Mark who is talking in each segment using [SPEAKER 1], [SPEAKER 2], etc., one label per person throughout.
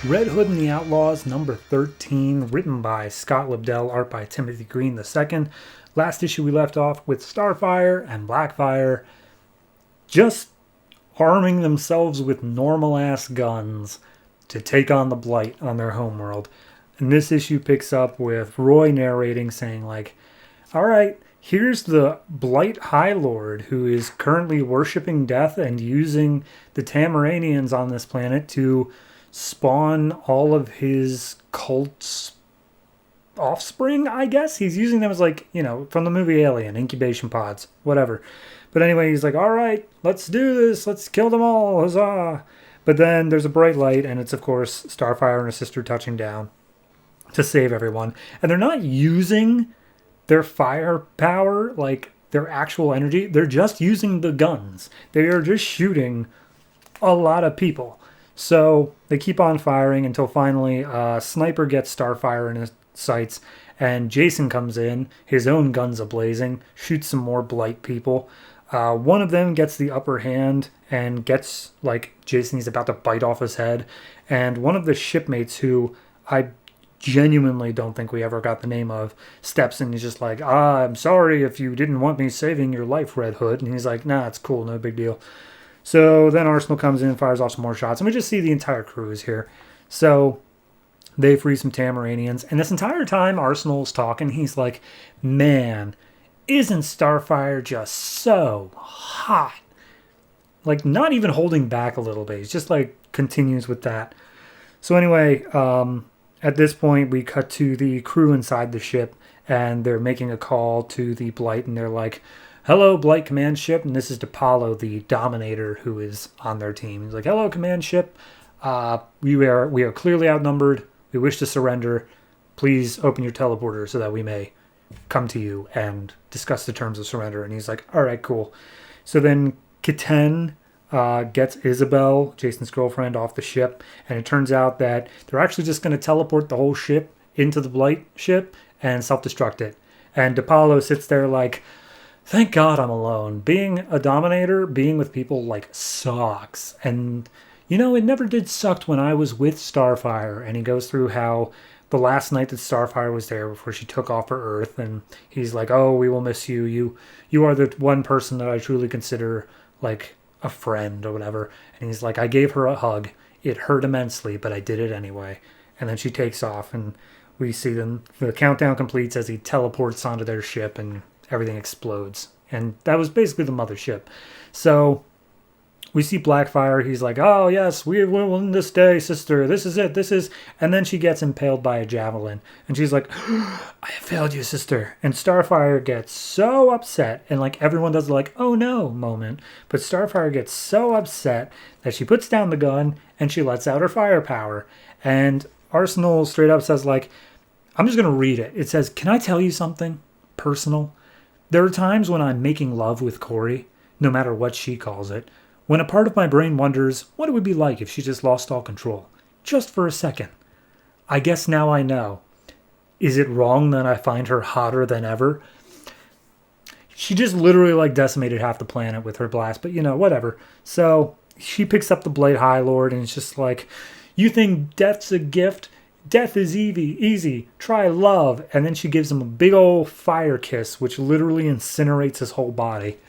[SPEAKER 1] Red Hood and the Outlaws, number 13, written by Scott Lobdell, art by Timothy Green II. Last issue we left off with Starfire and Blackfire just arming themselves with normal-ass guns to take on the Blight on their homeworld. And this issue picks up with Roy narrating, saying like, alright, here's the Blight High Lord who is currently worshipping death and using the Tamaranians on this planet to spawn all of his cult's offspring, I guess. He's using them as like, from the movie Alien, incubation pods, whatever. But anyway, he's like, all right, let's do this. Let's kill them all. Huzzah. But then there's a bright light, and it's, of course, Starfire and her sister touching down to save everyone. And they're not using their firepower, like their actual energy. They're just using the guns. They are just shooting a lot of people. So they keep on firing until finally a sniper gets Starfire in his sights, and Jason comes in, his own guns ablazing, shoots some more Blight people. One of them gets the upper hand and gets, like, Jason, he's about to bite off his head. And one of the shipmates, who I genuinely don't think we ever got the name of, steps in. He's just like, I'm sorry if you didn't want me saving your life, Red Hood. And he's like, nah, it's cool, no big deal. So then Arsenal comes in and fires off some more shots. And we just see the entire crew is here. So they free some Tamaranians. And this entire time Arsenal's talking, he's like, man, isn't Starfire just so hot? Like, not even holding back a little bit. He's just like continues with that. So anyway, at this point we cut to the crew inside the ship. And they're making a call to the Blight. And they're like, hello, Blight command ship. And this is Apollo, the Dominator, who is on their team. He's like, hello, command ship. We are clearly outnumbered. We wish to surrender. Please open your teleporter so that we may come to you and discuss the terms of surrender. And he's like, all right, cool. So then Kiten gets Isabel, Jason's girlfriend, off the ship. And it turns out that they're actually just going to teleport the whole ship into the Blight ship and self-destruct it. And Apollo sits there like, thank God I'm alone. Being a Dominator, being with people, like, sucks. And, it never did suck when I was with Starfire. And he goes through how the last night that Starfire was there before she took off for Earth, and he's like, oh, we will miss you. You are the one person that I truly consider, like, a friend or whatever. And he's like, I gave her a hug. It hurt immensely, but I did it anyway. And then she takes off, and we see them. The countdown completes as he teleports onto their ship, and everything explodes. And that was basically the mothership. So we see Blackfire. He's like, oh, yes, we will win this day, sister. This is it. And then she gets impaled by a javelin. And she's like, I have failed you, sister. And Starfire gets so upset. And like everyone does like, oh, no moment. But Starfire gets so upset that she puts down the gun and she lets out her firepower. And Arsenal straight up says like, I'm just going to read it. It says, can I tell you something personal? There are times when I'm making love with Corey, no matter what she calls it, when a part of my brain wonders what it would be like if she just lost all control. Just for a second. I guess now I know. Is it wrong that I find her hotter than ever? She just literally like decimated half the planet with her blast, but whatever. So she picks up the Blade High Lord and it's just like, you think death's a gift? Death is easy. Try love. And then she gives him a big old fire kiss, which literally incinerates his whole body.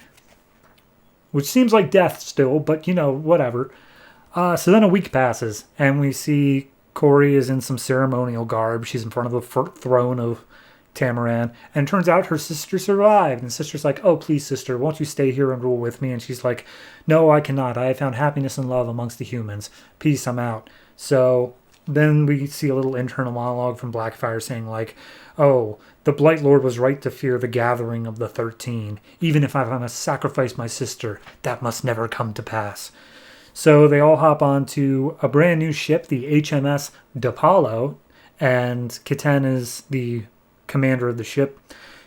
[SPEAKER 1] Which seems like death still, but whatever. So then a week passes, and we see Corey is in some ceremonial garb. She's in front of the throne of Tamaran, and it turns out her sister survived. And the sister's like, oh, please, sister, won't you stay here and rule with me? And she's like, no, I cannot. I have found happiness and love amongst the humans. Peace, I'm out. So then we see a little internal monologue from Blackfire saying like, oh, the Blight Lord was right to fear the gathering of the 13. Even if I must sacrifice my sister, that must never come to pass. So they all hop onto a brand new ship, the HMS Apollo, and Kiten is the commander of the ship.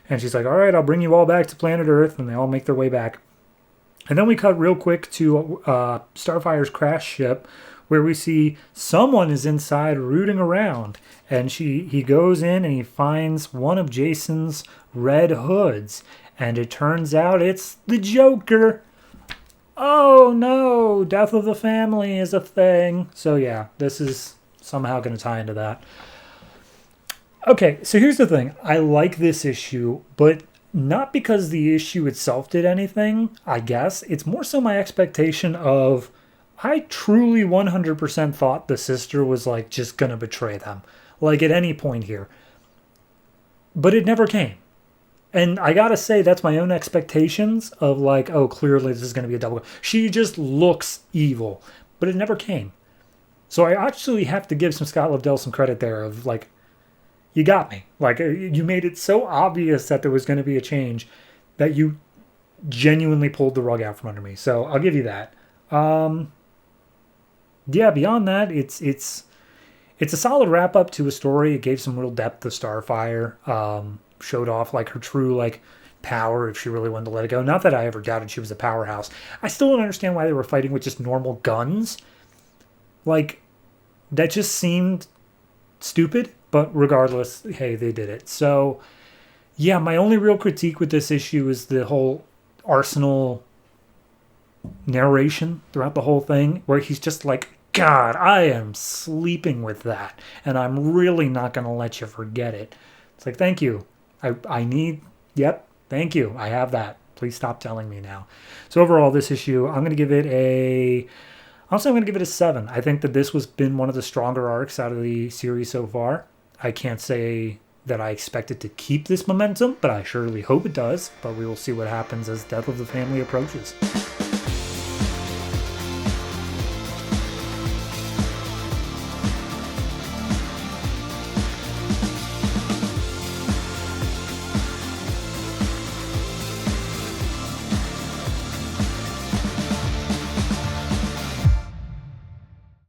[SPEAKER 1] And she's like, all right, I'll bring you all back to planet Earth. And they all make their way back. And then we cut real quick to Starfire's crash ship, where we see someone is inside rooting around. And he goes in and he finds one of Jason's red hoods. And it turns out it's the Joker. Oh no, death of the family is a thing. So yeah, this is somehow going to tie into that. Okay, so here's the thing. I like this issue, but not because the issue itself did anything, I guess. It's more so my expectation of I truly 100% thought the sister was like just going to betray them. Like at any point here. But it never came. And I gotta say, that's my own expectations of like, oh, clearly this is going to be a double. She just looks evil. But it never came. So I actually have to give some Scott Lobdell some credit there of like, you got me. Like, you made it so obvious that there was going to be a change that you genuinely pulled the rug out from under me. So I'll give you that. Yeah, beyond that, it's a solid wrap up to a story. It gave some real depth to Starfire. Showed off like her true like power if she really wanted to let it go. Not that I ever doubted she was a powerhouse. I still don't understand why they were fighting with just normal guns. Like, that just seemed stupid. But regardless, hey, they did it. So, yeah, my only real critique with this issue is the whole Arsenal narration throughout the whole thing, where he's just like, God, I am sleeping with that, and I'm really not going to let you forget it. It's like, thank you. I need, yep, thank you. I have that. Please stop telling me now. So overall, this issue, I'm going to give it honestly, I'm going to give it a 7. I think that this was been one of the stronger arcs out of the series so far. I can't say that I expect it to keep this momentum, but I surely hope it does. But we will see what happens as Death of the Family approaches.